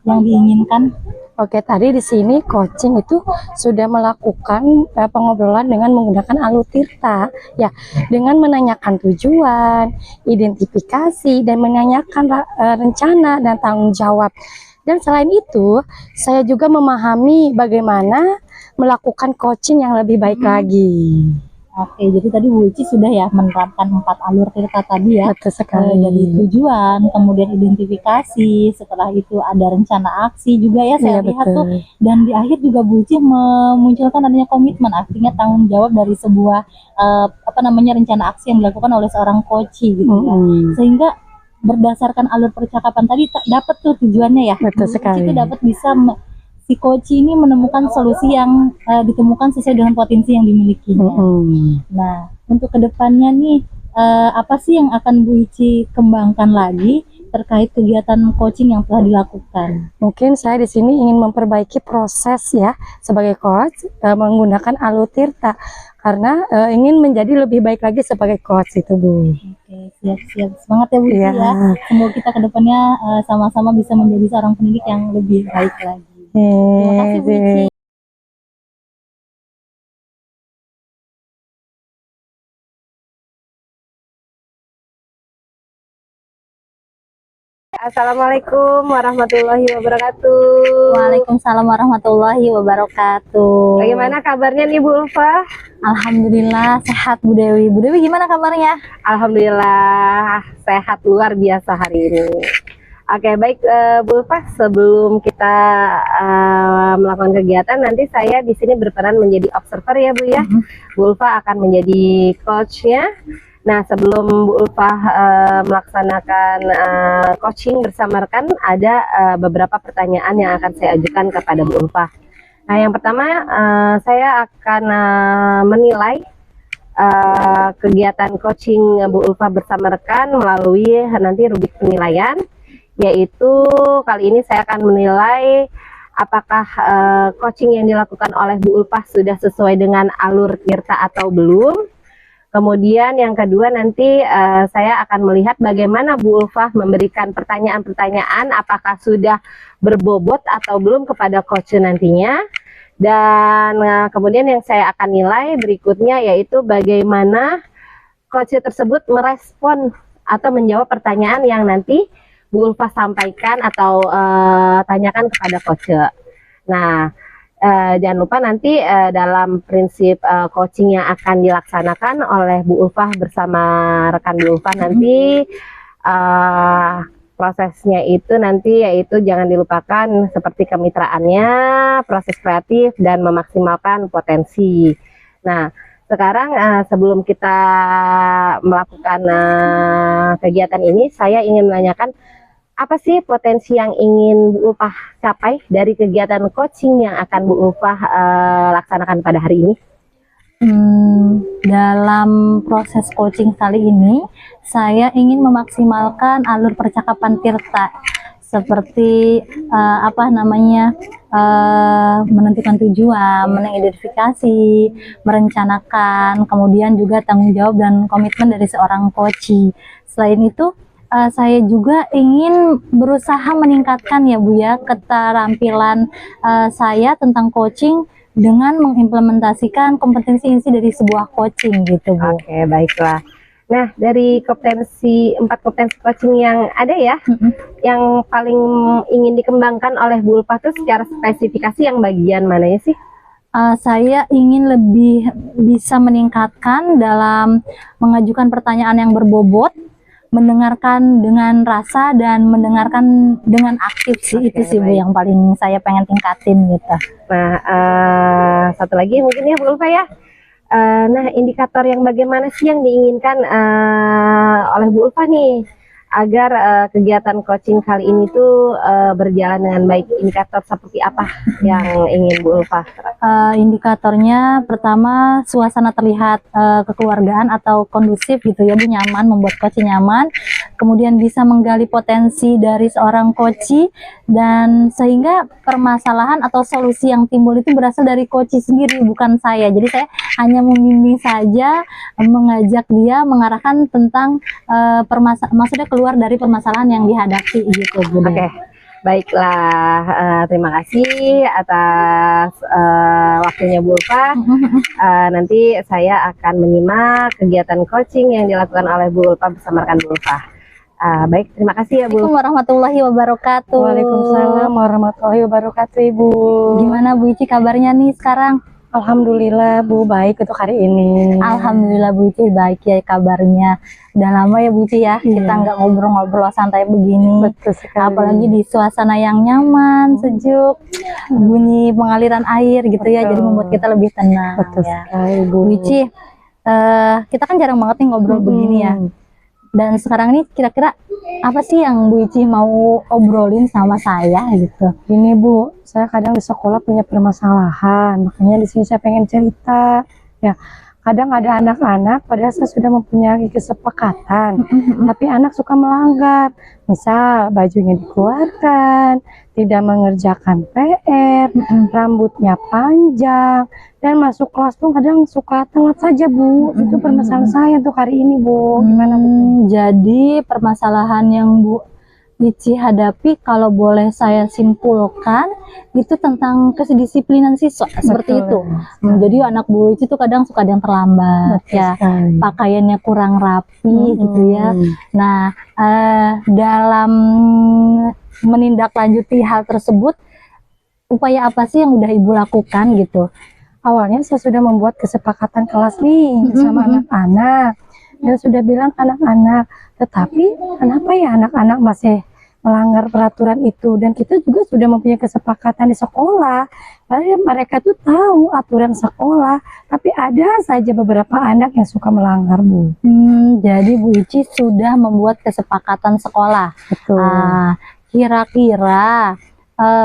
Speaker 1: yang diinginkan?
Speaker 3: Oke, tadi di sini coaching itu sudah melakukan pengobrolan dengan menggunakan Alutirta, ya, dengan menanyakan tujuan, identifikasi, dan menanyakan rencana dan tanggung jawab. Dan selain itu, saya juga memahami bagaimana melakukan coaching yang lebih baik lagi.
Speaker 1: Oke, jadi tadi Bu Ici sudah ya menerapkan 4 alur tirta tadi ya.
Speaker 3: Betul sekali.
Speaker 1: Dari tujuan, kemudian identifikasi, setelah itu ada rencana aksi juga ya saya
Speaker 3: Iya,
Speaker 1: lihat
Speaker 3: betul.
Speaker 1: tuh. Dan di akhir juga Bu Ici memunculkan adanya komitmen, artinya tanggung jawab dari sebuah rencana aksi yang dilakukan oleh seorang coach gitu ya. Sehingga berdasarkan alur percakapan tadi dapat tuh tujuannya ya.
Speaker 3: Betul
Speaker 1: Bu Ici
Speaker 3: sekali.
Speaker 1: itu dapat bisa si coach ini menemukan solusi yang ditemukan sesuai dengan potensi yang dimilikinya. Nah, untuk kedepannya nih, apa sih yang akan Bu Ici kembangkan lagi terkait kegiatan coaching yang telah dilakukan?
Speaker 3: Mungkin saya di sini ingin memperbaiki proses ya sebagai coach menggunakan Alutirta, karena ingin menjadi lebih baik lagi sebagai coach itu, Bu.
Speaker 1: Oke, siap-siap. Semangat ya Bu Ici
Speaker 3: Iya.
Speaker 1: ya. Semoga kita kedepannya sama-sama bisa menjadi seorang pendidik yang lebih baik lagi. Terima kasih Bu Ici.
Speaker 2: Assalamualaikum warahmatullahi wabarakatuh.
Speaker 1: Waalaikumsalam warahmatullahi wabarakatuh.
Speaker 2: Bagaimana kabarnya nih Bu Ulfa?
Speaker 1: Alhamdulillah sehat Bu Dewi. Bu Dewi gimana kabarnya?
Speaker 2: Alhamdulillah sehat luar biasa hari ini. Oke, baik Bu Ulfa, sebelum kita melakukan kegiatan, nanti saya di sini berperan menjadi observer ya Bu ya. Bu Ulfa akan menjadi coachnya. Nah, sebelum Bu Ulfa melaksanakan coaching bersama rekan, ada beberapa pertanyaan yang akan saya ajukan kepada Bu Ulfa. Nah, yang pertama saya akan menilai kegiatan coaching Bu Ulfa bersama rekan melalui nanti rubrik penilaian, yaitu kali ini saya akan menilai apakah coaching yang dilakukan oleh Bu Ulfa sudah sesuai dengan alur Tirta atau belum. Kemudian yang kedua nanti saya akan melihat bagaimana Bu Ulfa memberikan pertanyaan-pertanyaan apakah sudah berbobot atau belum kepada coach nantinya. Dan kemudian yang saya akan nilai berikutnya yaitu bagaimana coach tersebut merespon atau menjawab pertanyaan yang nanti Bu Ulfa sampaikan atau tanyakan kepada coach. Nah, jangan lupa nanti dalam prinsip coaching yang akan dilaksanakan oleh Bu Ulfa bersama rekan Bu Ulfa nanti prosesnya itu nanti yaitu jangan dilupakan seperti kemitraannya, proses kreatif dan memaksimalkan potensi. Nah, sekarang sebelum kita melakukan kegiatan ini, saya ingin menanyakan apa sih potensi yang ingin Bu Ulfa capai dari kegiatan coaching yang akan Bu Ulfa laksanakan pada hari ini?
Speaker 1: Dalam proses coaching kali ini, saya ingin memaksimalkan alur percakapan Tirta, seperti menentukan tujuan, mengidentifikasi, merencanakan, kemudian juga tanggung jawab dan komitmen dari seorang coach. Selain itu, saya juga ingin berusaha meningkatkan ya Bu ya keterampilan saya tentang coaching dengan mengimplementasikan kompetensi inti dari sebuah coaching gitu Bu.
Speaker 2: Oke, baiklah. Nah, dari empat kompetensi coaching yang ada ya, yang paling ingin dikembangkan oleh Bu Ulfa itu secara spesifikasi yang bagian mana ya sih?
Speaker 1: Saya ingin lebih bisa meningkatkan dalam mengajukan pertanyaan yang berbobot, mendengarkan dengan rasa dan mendengarkan dengan aktif sih.
Speaker 2: Oke,
Speaker 1: itu sih Bu
Speaker 2: baik.
Speaker 1: yang paling saya pengen tingkatin gitu.
Speaker 2: Nah, satu lagi mungkin ya Bu Ulfa ya. Nah, indikator yang bagaimana sih yang diinginkan oleh Bu Ulfa nih agar kegiatan coaching kali ini tuh berjalan dengan baik? Indikator seperti apa yang ingin Bu Ulfa?
Speaker 1: Indikatornya pertama suasana terlihat kekeluargaan atau kondusif gitu ya Bu, nyaman, membuat coach nyaman, kemudian bisa menggali potensi dari seorang coach dan sehingga permasalahan atau solusi yang timbul itu berasal dari coach sendiri, bukan saya. Jadi saya hanya membimbing saja, mengajak dia mengarahkan tentang maksudnya keluar dari permasalahan yang dihadapi gitu Bu.
Speaker 2: Oke. Baiklah, terima kasih atas waktunya Bu Ulfa. Nanti saya akan menyimak kegiatan coaching yang dilakukan oleh Bu Ulfa bersama rekan Bu Ulfa. Baik, terima kasih ya Bu.
Speaker 1: Assalamualaikum warahmatullahi wabarakatuh.
Speaker 3: Waalaikumsalam warahmatullahi wabarakatuh Ibu.
Speaker 1: Gimana Bu Ici kabarnya nih sekarang?
Speaker 3: Alhamdulillah Bu, baik untuk hari ini.
Speaker 1: Alhamdulillah Bu Ici baik ya kabarnya. Udah lama ya Bu Ici ya, kita nggak ngobrol-ngobrol santai begini.
Speaker 3: Betul sekali.
Speaker 1: Apalagi di suasana yang nyaman, sejuk, bunyi pengaliran air gitu ya, jadi membuat kita lebih tenang.
Speaker 3: Betul
Speaker 1: Ya.
Speaker 3: sekali Bu.
Speaker 1: Bu Ici, kita kan jarang banget nih ngobrol begini ya. Dan sekarang ini kira-kira apa sih yang Bu Ici mau obrolin sama saya gitu?
Speaker 3: Ini Bu, saya kadang di sekolah punya permasalahan, makanya di sini saya pengen cerita. Ya, kadang ada anak-anak padahal saya sudah mempunyai kesepakatan, tapi anak suka melanggar. Misal bajunya dikeluarkan, tidak mengerjakan PR, rambutnya panjang, dan masuk kelas tuh kadang suka telat saja Bu. Itu permasalahan saya untuk hari ini Bu. Gimana Bu?
Speaker 1: Jadi permasalahan yang Bu Ici hadapi kalau boleh saya simpulkan itu tentang kedisiplinan siswa seperti itu. Jadi anak Bu Ici tuh kadang suka ada yang terlambat ya, pakaiannya kurang rapi gitu ya. Nah, dalam menindaklanjuti hal tersebut, upaya apa sih yang udah Ibu lakukan gitu?
Speaker 3: Awalnya saya sudah membuat kesepakatan kelas nih sama anak-anak dan sudah bilang ke anak-anak, tetapi kenapa ya anak-anak masih melanggar peraturan itu? Dan kita juga sudah mempunyai kesepakatan di sekolah, padahal mereka tuh tahu aturan sekolah, tapi ada saja beberapa anak yang suka melanggar Bu.
Speaker 1: Jadi Bu Ici sudah membuat kesepakatan sekolah.
Speaker 3: Betul.
Speaker 1: Kira-kira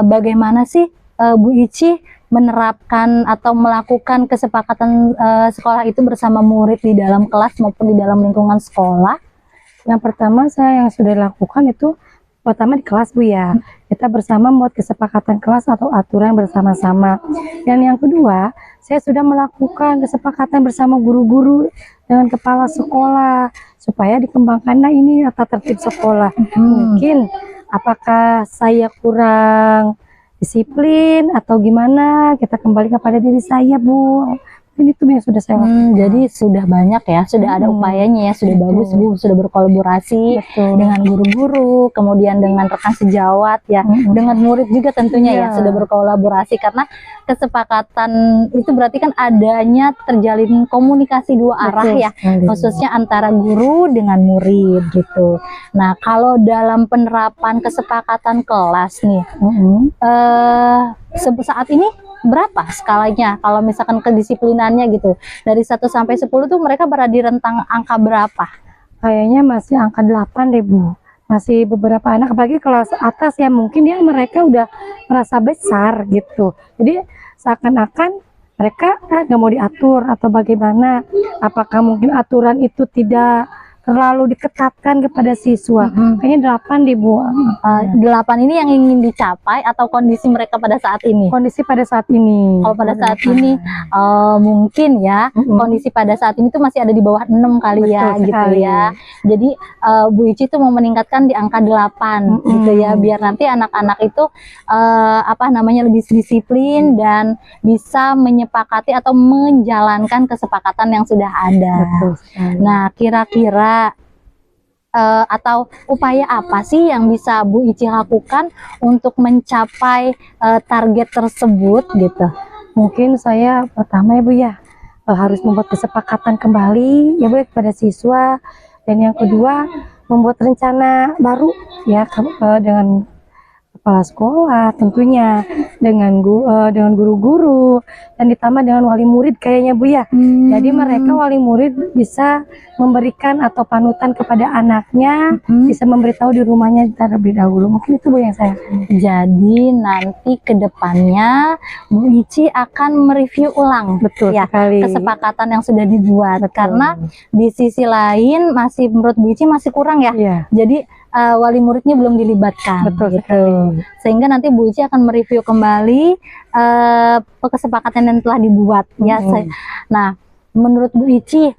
Speaker 1: bagaimana sih Bu Ici menerapkan atau melakukan kesepakatan sekolah itu bersama murid di dalam kelas maupun di dalam lingkungan sekolah?
Speaker 3: Yang pertama saya yang sudah lakukan itu pertama di kelas Bu ya, kita bersama membuat kesepakatan kelas atau aturan bersama-sama. Dan yang kedua, saya sudah melakukan kesepakatan bersama guru-guru dengan kepala sekolah supaya dikembangkanlah ini tata tertib sekolah. Mungkin apakah saya kurang disiplin atau gimana, kita kembali kepada diri saya Bu. Ini tuh yang sudah saya lakukan.
Speaker 1: Jadi sudah banyak ya, sudah ada upayanya ya, sudah bagus Bu, sudah berkolaborasi dengan guru-guru, kemudian dengan rekan sejawat ya, dengan murid juga tentunya ya, sudah berkolaborasi karena kesepakatan itu berarti kan adanya terjalin komunikasi dua arah ya, khususnya antara guru dengan murid gitu. Nah, kalau dalam penerapan kesepakatan kelas nih, saat ini berapa skalanya kalau misalkan kedisiplinannya gitu, dari 1 sampai 10 tuh mereka berada di rentang angka berapa?
Speaker 3: Kayaknya masih angka 8 deh Bu. Masih beberapa anak apalagi kelas atas ya, mungkin yang mereka udah merasa besar gitu, jadi seakan-akan mereka nggak mau diatur atau bagaimana. Apakah mungkin aturan itu tidak terlalu diketatkan kepada siswa? Kayaknya 8 deh Bu.
Speaker 1: 8 ini yang ingin dicapai atau kondisi mereka pada saat ini?
Speaker 3: Kondisi pada saat ini.
Speaker 1: Kalau pada saat ini mungkin ya, kondisi pada saat ini tuh masih ada di bawah 6 kali ya, gitu ya. Jadi Bu Ici tuh mau meningkatkan di angka 8 gitu ya, biar nanti anak-anak itu lebih disiplin dan bisa menyepakati atau menjalankan kesepakatan yang sudah ada. Nah, kira-kira atau upaya apa sih yang bisa Bu Ici lakukan untuk mencapai target tersebut gitu?
Speaker 3: Mungkin saya pertama ya Bu ya, harus membuat kesepakatan kembali ya Bu kepada siswa, dan yang kedua membuat rencana baru ya dengan kepala sekolah tentunya, dengan guru-guru, dan ditambah dengan wali murid kayaknya Bu ya. Jadi mereka wali murid bisa memberikan atau panutan kepada anaknya, bisa memberitahu di rumahnya terlebih dahulu. Mungkin itu Bu yang saya.
Speaker 1: Jadi nanti kedepannya Bu Ici akan mereview ulang kesepakatan yang sudah dibuat. Karena di sisi lain masih menurut Bu Ici masih kurang ya. Jadi wali muridnya belum dilibatkan. Sehingga nanti Bu Ici akan mereview kembali kesepakatan yang telah dibuat ya. Nah, menurut Bu Ici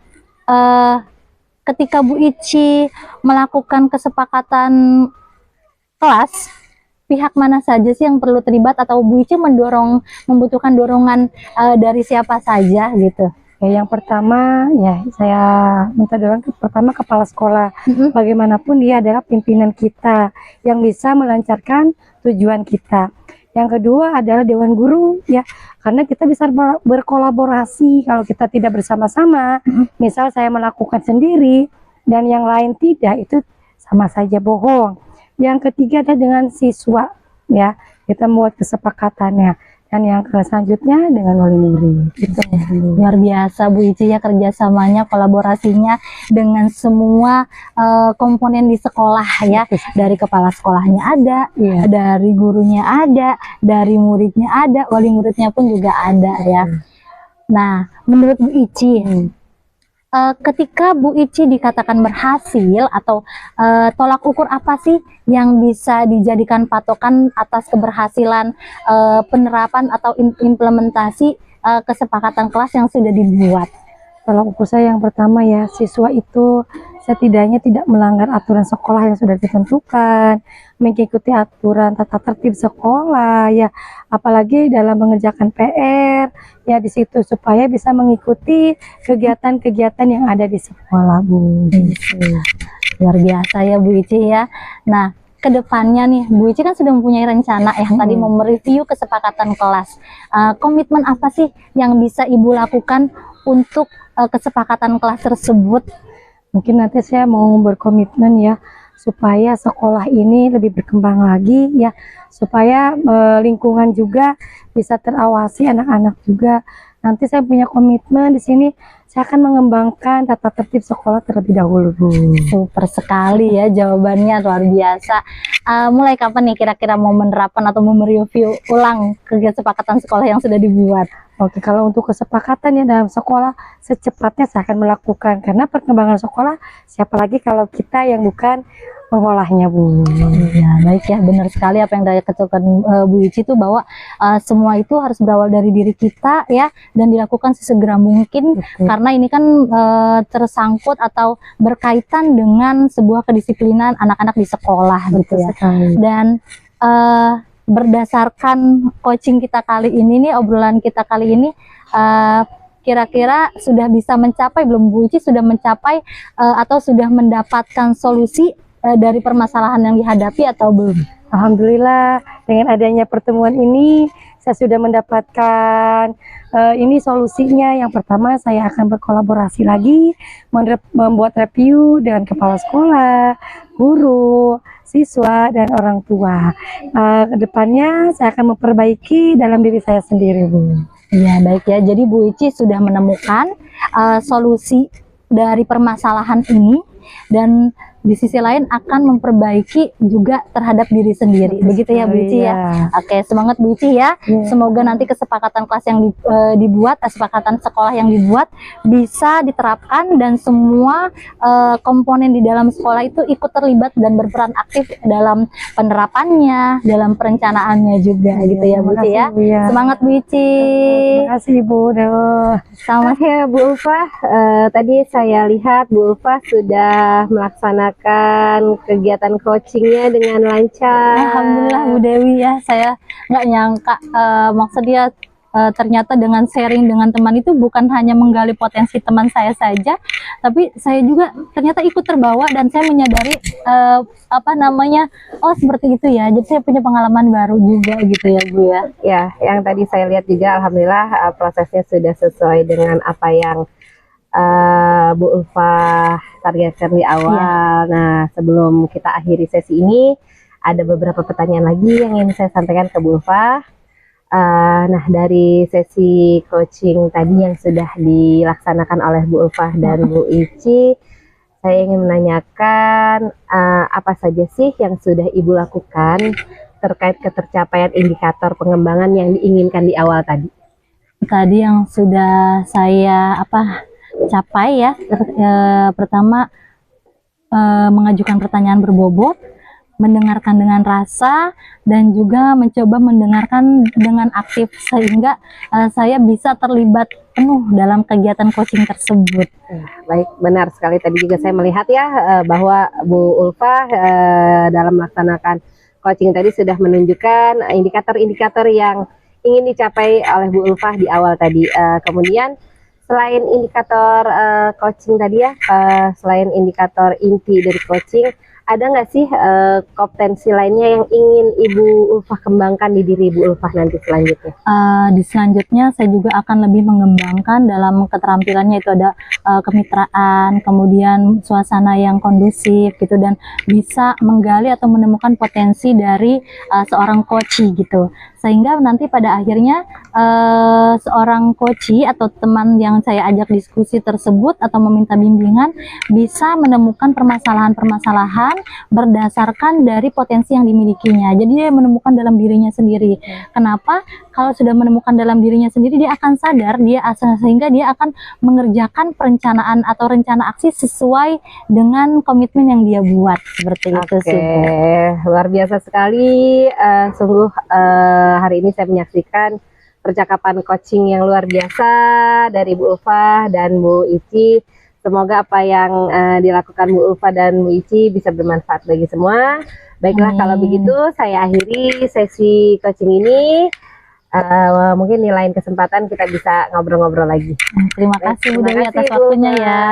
Speaker 1: ketika Bu Ici melakukan kesepakatan kelas, pihak mana saja sih yang perlu terlibat, atau Bu Ici membutuhkan dorongan dari siapa saja gitu?
Speaker 3: Ya, yang pertama ya saya minta dorongan pertama kepala sekolah. Bagaimanapun dia adalah pimpinan kita yang bisa melancarkan tujuan kita. Yang kedua adalah dewan guru ya, karena kita bisa berkolaborasi. Kalau kita tidak bersama-sama, misal saya melakukan sendiri dan yang lain tidak, itu sama saja bohong. Yang ketiga adalah dengan siswa ya, kita membuat kesepakatannya. Dan yang selanjutnya dengan wali murid. Gitu.
Speaker 1: Luar biasa Bu Ici ya, kerjasamanya, kolaborasinya dengan semua komponen di sekolah ya. Dari kepala sekolahnya ada, dari gurunya ada, dari muridnya ada, wali muridnya pun juga ada ya. Nah, menurut Bu Ici, ketika Bu Ici dikatakan berhasil, atau tolak ukur apa sih yang bisa dijadikan patokan atas keberhasilan penerapan atau implementasi kesepakatan kelas yang sudah dibuat?
Speaker 3: Tolak ukur saya yang pertama ya, siswa itu setidaknya tidak melanggar aturan sekolah yang sudah ditentukan, mengikuti aturan tata tertib sekolah ya, apalagi dalam mengerjakan PR ya di situ, supaya bisa mengikuti kegiatan-kegiatan yang ada di sekolah Bu.
Speaker 1: Luar biasa ya Bu Ici ya. Nah, kedepannya nih Bu Ici kan sudah mempunyai rencana ya, tadi mau mereview kesepakatan kelas. Komitmen apa sih yang bisa Ibu lakukan untuk kesepakatan kelas tersebut?
Speaker 3: Mungkin nanti saya mau berkomitmen ya, supaya sekolah ini lebih berkembang lagi ya, supaya lingkungan juga bisa terawasi, anak-anak juga. Nanti saya punya komitmen di sini, saya akan mengembangkan tata tertib sekolah terlebih dahulu, Bu.
Speaker 1: Super sekali ya jawabannya, luar biasa. Mulai kapan nih kira-kira mau menerapkan atau mau mereview ulang kesepakatan sekolah yang sudah dibuat?
Speaker 3: Oke, kalau untuk kesepakatan ya dalam sekolah secepatnya saya akan melakukan, karena perkembangan sekolah siapa lagi kalau kita yang bukan mengolahnya, Bu.
Speaker 1: Ya, baik ya, benar sekali apa yang dari katakan Bu Ici itu bahwa semua itu harus berawal dari diri kita ya, dan dilakukan sesegera mungkin.
Speaker 3: Betul.
Speaker 1: Karena ini kan tersangkut atau berkaitan dengan sebuah kedisiplinan anak-anak di sekolah gitu ya.
Speaker 3: Sekali.
Speaker 1: Dan berdasarkan coaching kita kali ini nih, obrolan kita kali ini, kira-kira sudah bisa mencapai belum, Bu Ici sudah mencapai atau sudah mendapatkan solusi dari permasalahan yang dihadapi atau belum?
Speaker 3: Alhamdulillah, dengan adanya pertemuan ini saya sudah mendapatkan ini solusinya. Yang pertama, saya akan berkolaborasi lagi membuat review dengan kepala sekolah, guru, siswa, dan orang tua. Kedepannya saya akan memperbaiki dalam diri saya sendiri, Bu.
Speaker 1: Iya, baik ya. Jadi Bu Ici sudah menemukan solusi dari permasalahan ini, dan di sisi lain akan memperbaiki juga terhadap diri sendiri. Begitu ya Bu Ici ya. Oke, semangat Bu Ici ya. Semoga nanti kesepakatan kelas yang dibuat, kesepakatan sekolah yang dibuat bisa diterapkan, dan semua komponen di dalam sekolah itu ikut terlibat dan berperan aktif dalam penerapannya, dalam perencanaannya juga gitu ya Bu Ici ya. Semangat Bu Ici.
Speaker 3: Terima kasih, Bu.
Speaker 1: Sama
Speaker 2: ya Bu Ulfa, tadi saya lihat Bu Ulfa sudah melaksanakan kegiatan coachingnya dengan lancar.
Speaker 1: Alhamdulillah Bu Dewi ya, saya nggak nyangka maksudnya ternyata dengan sharing dengan teman itu bukan hanya menggali potensi teman saya saja, tapi saya juga ternyata ikut terbawa, dan saya menyadari oh seperti itu ya. Jadi saya punya pengalaman baru juga gitu ya Bu ya.
Speaker 2: Ya, yang tadi saya lihat juga alhamdulillah prosesnya sudah sesuai dengan apa yang Bu Ulfa targetkan di awal. Nah, sebelum kita akhiri sesi ini, ada beberapa pertanyaan lagi yang ingin saya sampaikan ke Bu Ulfa. Nah, dari sesi coaching tadi yang sudah dilaksanakan oleh Bu Ulfa dan Bu Ici, saya ingin menanyakan apa saja sih yang sudah Ibu lakukan terkait ketercapaian indikator pengembangan yang diinginkan di awal tadi?
Speaker 1: Tadi yang sudah saya capai ya, pertama mengajukan pertanyaan berbobot, mendengarkan dengan rasa, dan juga mencoba mendengarkan dengan aktif sehingga saya bisa terlibat penuh dalam kegiatan coaching tersebut.
Speaker 2: Baik, benar sekali. Tadi juga saya melihat ya bahwa Bu Ulfa dalam melaksanakan coaching tadi sudah menunjukkan indikator-indikator yang ingin dicapai oleh Bu Ulfa di awal tadi. Kemudian selain indikator coaching tadi ya, selain indikator inti dari coaching, ada nggak sih kompetensi lainnya yang ingin Ibu Ulfa kembangkan di diri Ibu Ulfa nanti selanjutnya?
Speaker 1: Di selanjutnya saya juga akan lebih mengembangkan dalam keterampilannya, itu ada kemitraan, kemudian suasana yang kondusif gitu, dan bisa menggali atau menemukan potensi dari seorang coach gitu, sehingga nanti pada akhirnya seorang coach atau teman yang saya ajak diskusi tersebut atau meminta bimbingan bisa menemukan permasalahan-permasalahan berdasarkan dari potensi yang dimilikinya. Jadi dia menemukan dalam dirinya sendiri. Kenapa? Kalau sudah menemukan dalam dirinya sendiri, dia akan sadar, sehingga dia akan mengerjakan perencanaan atau rencana aksi sesuai dengan komitmen yang dia buat. Seperti itu sih.
Speaker 2: Luar biasa sekali. Sungguh hari ini saya menyaksikan percakapan coaching yang luar biasa dari Bu Ulfa dan Bu Ici. Semoga apa yang dilakukan Bu Ulfa dan Bu Ici bisa bermanfaat bagi semua. Baiklah, kalau begitu saya akhiri sesi coaching ini. Mungkin di lain kesempatan kita bisa ngobrol-ngobrol lagi.
Speaker 1: Terima kasih Bu Dewi atas waktunya ya.